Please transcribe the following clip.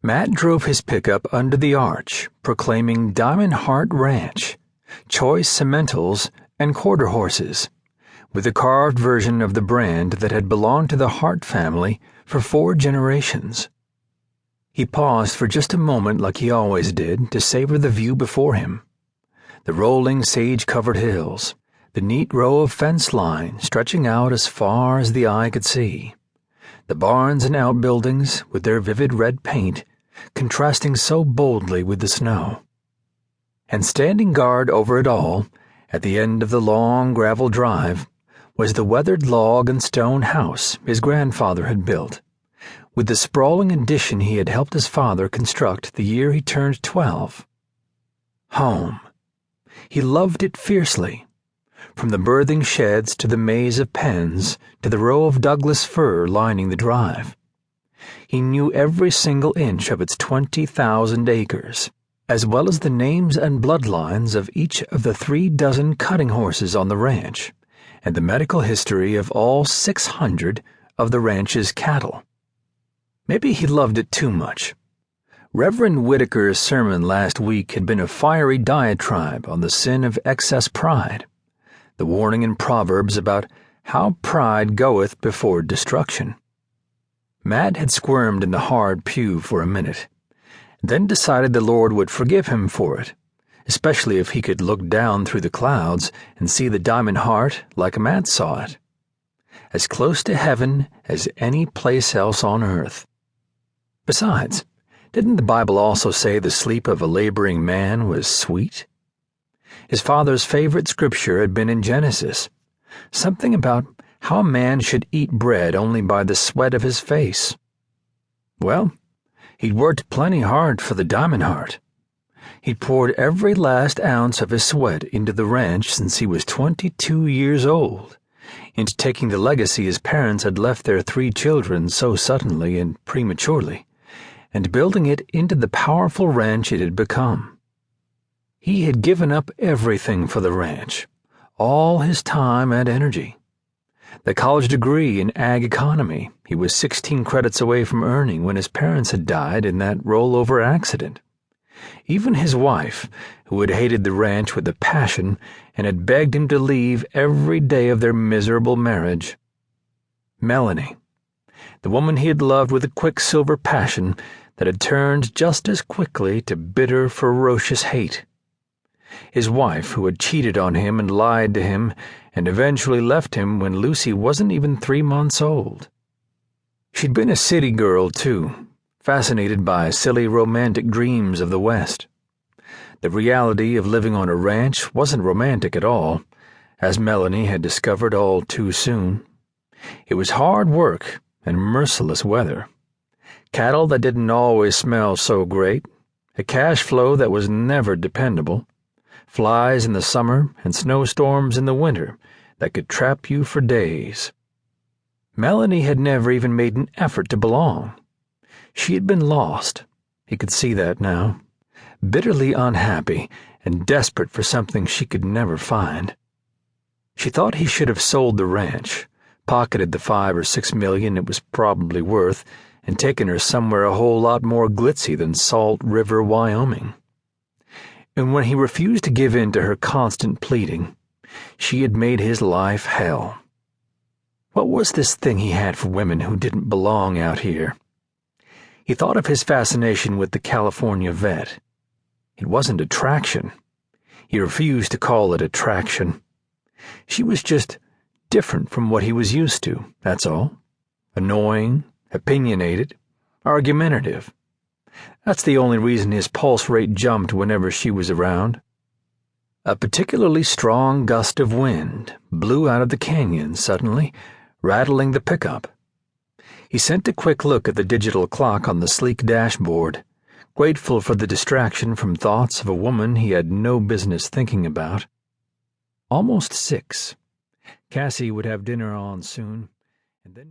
Matt drove his pickup under the arch, proclaiming Diamond Harte Ranch, choice sementals, and quarter horses, with a carved version of the brand that had belonged to the Harte family for 4 generations. He paused for just a moment, like he always did, to savor the view before him. The rolling sage-covered hills, the neat row of fence line stretching out as far as the eye could see, the barns and outbuildings with their vivid red paint contrasting so boldly with the snow. And standing guard over it all, at the end of the long gravel drive, was the weathered log and stone house his grandfather had built, with the sprawling addition he had helped his father construct the year he turned 12. Home. He loved it fiercely. From the birthing sheds to the maze of pens to the row of Douglas fir lining the drive. He knew every single inch of its 20,000 acres, as well as the names and bloodlines of each of the 36 cutting horses on the ranch, and the medical history of all 600 of the ranch's cattle. Maybe he loved it too much. Reverend Whitaker's sermon last week had been a fiery diatribe on the sin of excess pride, the warning in Proverbs about how pride goeth before destruction. Matt had squirmed in the hard pew for a minute, then decided the Lord would forgive him for it, especially if he could look down through the clouds and see the Diamond Harte like Matt saw it, as close to heaven as any place else on earth. Besides, didn't the Bible also say the sleep of a laboring man was sweet? His father's favorite scripture had been in Genesis, something about how a man should eat bread only by the sweat of his face. Well, he'd worked plenty hard for the Diamond Harte. He'd poured every last ounce of his sweat into the ranch since he was 22 years old, into taking the legacy his parents had left their 3 children so suddenly and prematurely, and building it into the powerful ranch it had become. He had given up everything for the ranch, all his time and energy. The college degree in ag economy he was 16 credits away from earning when his parents had died in that rollover accident. Even his wife, who had hated the ranch with a passion and had begged him to leave every day of their miserable marriage. Melanie, the woman he had loved with a quicksilver passion that had turned just as quickly to bitter, ferocious hate. His wife, who had cheated on him and lied to him and eventually left him when Lucy wasn't even 3 months old. She'd been a city girl, too, fascinated by silly romantic dreams of the West. The reality of living on a ranch wasn't romantic at all, as Melanie had discovered all too soon. It was hard work and merciless weather. Cattle that didn't always smell so great, a cash flow that was never dependable, flies in the summer and snowstorms in the winter that could trap you for days. Melanie had never even made an effort to belong. She had been lost, he could see that now, bitterly unhappy and desperate for something she could never find. She thought he should have sold the ranch, pocketed the $5 or $6 million it was probably worth, and taken her somewhere a whole lot more glitzy than Salt River, Wyoming. And when he refused to give in to her constant pleading, she had made his life hell. What was this thing he had for women who didn't belong out here? He thought of his fascination with the California vet. It wasn't attraction. He refused to call it attraction. She was just different from what he was used to, that's all. Annoying, opinionated, argumentative. That's the only reason his pulse rate jumped whenever she was around. A particularly strong gust of wind blew out of the canyon suddenly, rattling the pickup. He sent a quick look at the digital clock on the sleek dashboard, grateful for the distraction from thoughts of a woman he had no business thinking about. Almost 6. Cassie would have dinner on soon, and then